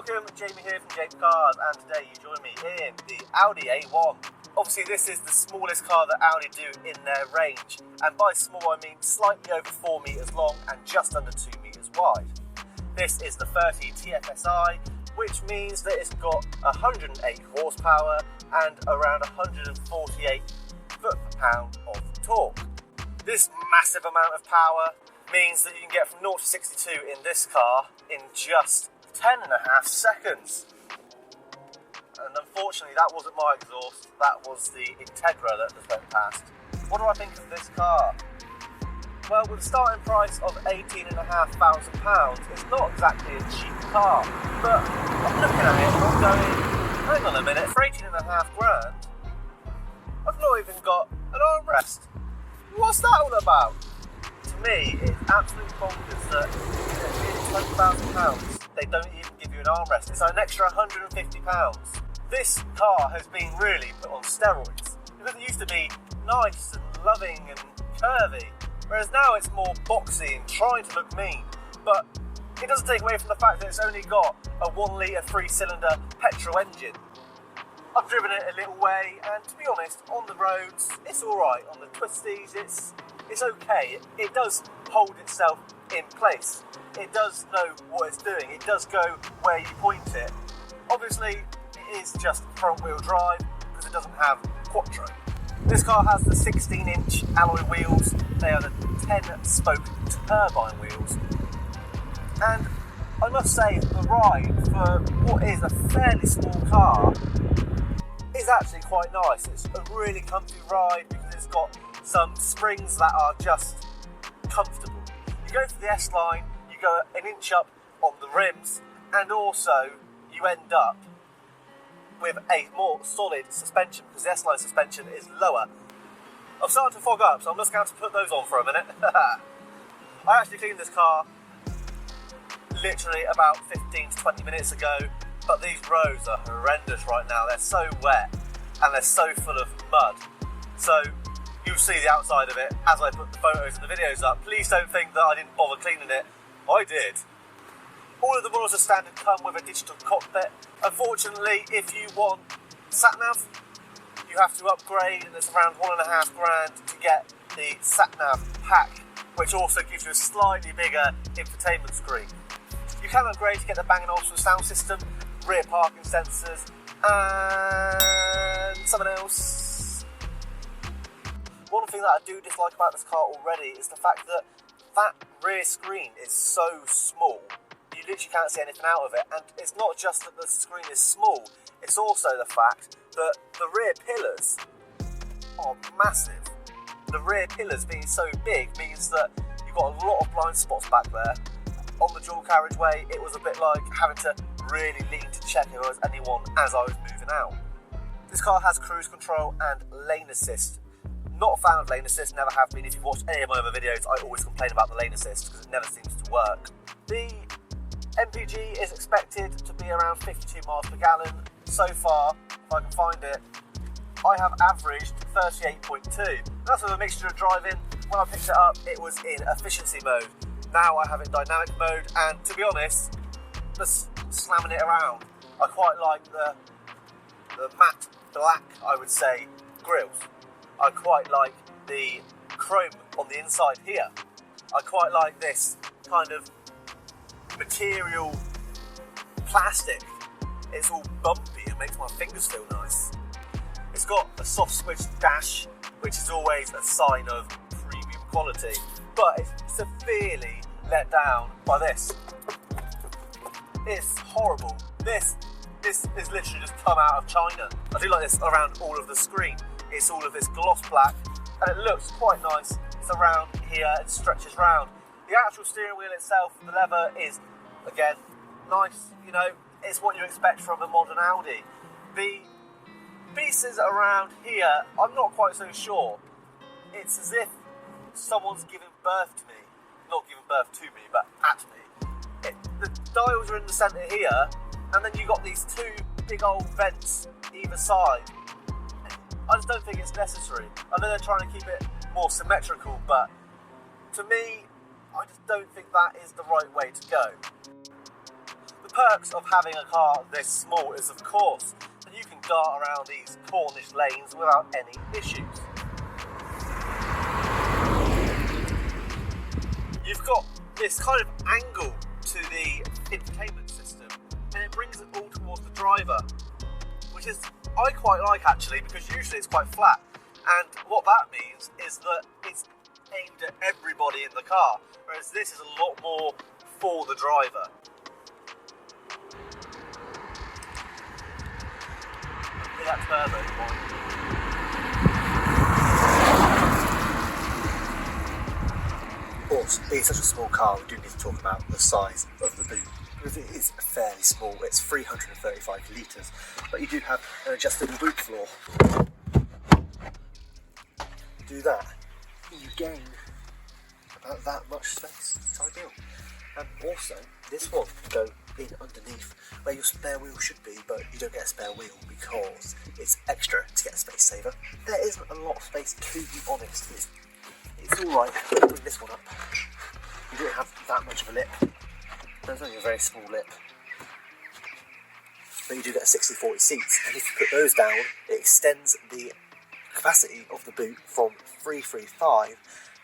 Welcome, Jamie here from James Cars, and today you join me in the Audi A1. Obviously this is the smallest car that Audi do in their range, and by small I mean slightly over 4 metres long and just under 2 metres wide. This is the 30 TFSI, which means that it's got 108 horsepower and around 148 foot-pound of torque. This massive amount of power means that you can get from 0 to 62 in this car in just 10.5 seconds. And unfortunately that wasn't my exhaust, that was the Integra that just went past. What do I think of this car? Well, with a starting price of £18,500, it's not exactly a cheap car, but I'm looking at it and I'm going, hang on a minute, for £18,500, I've not even got an armrest. What's that all about? To me, it's absolutely bonkers that £20,000, they don't even give you an armrest. It's an extra £150. This car has been really put on steroids, because it used to be nice and loving and curvy, whereas now it's more boxy and trying to look mean. But it doesn't take away from the fact that it's only got a 1 litre 3-cylinder petrol engine. I've driven it a little way, and to be honest, on the roads, it's alright. On the twisties, it's okay. It does hold itself in place. It does know what it's doing. It does go where you point it. Obviously, it is just front-wheel drive because it doesn't have quattro. This car has the 16-inch alloy wheels. They are the 10-spoke turbine wheels. And I must say, the ride for what is a fairly small car is actually quite nice. It's a really comfy ride because it's got some springs that are just comfortable. You go for the S-Line, you go an inch up on the rims, and also you end up with a more solid suspension because the S-Line suspension is lower. I'm starting to fog up, so I'm just going to put those on for a minute. I actually cleaned this car literally about 15 to 20 minutes ago, but these roads are horrendous right now. They're so wet and they're so full of mud. So you'll see the outside of it as I put the photos and the videos up. Please don't think that I didn't bother cleaning it. I did. All of the models are standard come with a digital cockpit. Unfortunately, if you want sat-nav, you have to upgrade, and it's around £1,500 to get the sat-nav pack, which also gives you a slightly bigger infotainment screen. You can upgrade to get the Bang & Olufsen sound system, rear parking sensors, and something else. One thing that I do dislike about this car already is the fact that that rear screen is so small. You literally can't see anything out of it, and it's not just that the screen is small, it's also the fact that the rear pillars are massive. The rear pillars being so big means that you've got a lot of blind spots back there. On the dual carriageway, it was a bit like having to really lean to check if there was anyone as I was moving out. This car has cruise control and lane assist. Not a fan of lane assist, never have been. If you've watched any of my other videos, I always complain about the lane assist because it never seems to work. The MPG is expected to be around 52 miles per gallon. So far, if I can find it, I have averaged 38.2. That's with a mixture of driving. When I picked it up, it was in efficiency mode. Now I have it in dynamic mode, and to be honest, just slamming it around. I quite like the matte black, I would say, grills. I quite like the chrome on the inside here. I quite like this kind of material plastic. It's all bumpy and makes my fingers feel nice. It's got a soft switch dash, which is always a sign of premium quality, but it's severely let down by this. It's horrible. This is literally just come out of China. I do like this around all of the screen. It's all of this gloss black, and it looks quite nice. It's around here and stretches round. The actual steering wheel itself, the leather is, again, nice. You know, it's what you expect from a modern Audi. The pieces around here, I'm not quite so sure. It's as if someone's giving birth to me. Not giving birth to me, but at me. The dials are in the centre here, and then you've got these two big old vents either side. I just don't think it's necessary. I know they're trying to keep it more symmetrical, but to me, I just don't think that is the right way to go. The perks of having a car this small is, of course, that you can dart around these Cornish lanes without any issues. You've got this kind of angle to the infotainment system, and it brings it all towards the driver, which is I quite like actually, because usually it's quite flat, and what that means is that it's aimed at everybody in the car, whereas this is a lot more for the driver. Look at that turbo point. Of course, being such a small car, we do need to talk about the size of the boot, because it is fairly small. It's 335 litres, but you do have an adjustable boot floor. Do that, you gain about that much space. It's ideal. And also, this one can go in underneath where your spare wheel should be, but you don't get a spare wheel because it's extra to get a space saver. There isn't a lot of space, to be honest. It's alright. Bring this one up. You don't have that much of a lip. There's only a very small lip. But you do get a 60/40 seats, and if you put those down, it extends the capacity of the boot from 335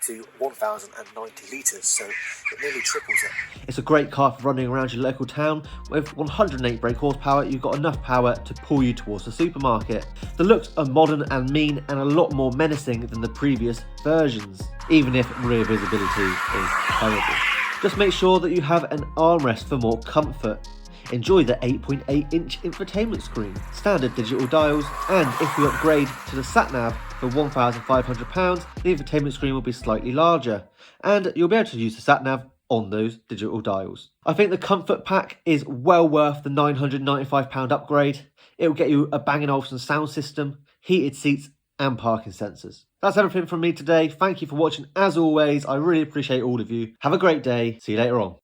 to 1,090 litres, so it nearly triples it. It's a great car for running around your local town. With 108 brake horsepower, you've got enough power to pull you towards the supermarket. The looks are modern and mean, and a lot more menacing than the previous versions, even if rear visibility is terrible. Just make sure that you have an armrest for more comfort. Enjoy the 8.8-inch infotainment screen, standard digital dials, and if you upgrade to the sat-nav for £1,500, the infotainment screen will be slightly larger, and you'll be able to use the sat-nav on those digital dials. I think the comfort pack is well worth the £995 upgrade. It will get you a Bang & Olufsen sound system, heated seats, and parking sensors. That's everything from me today. Thank you for watching as always. I really appreciate all of you. Have a great day. See you later on.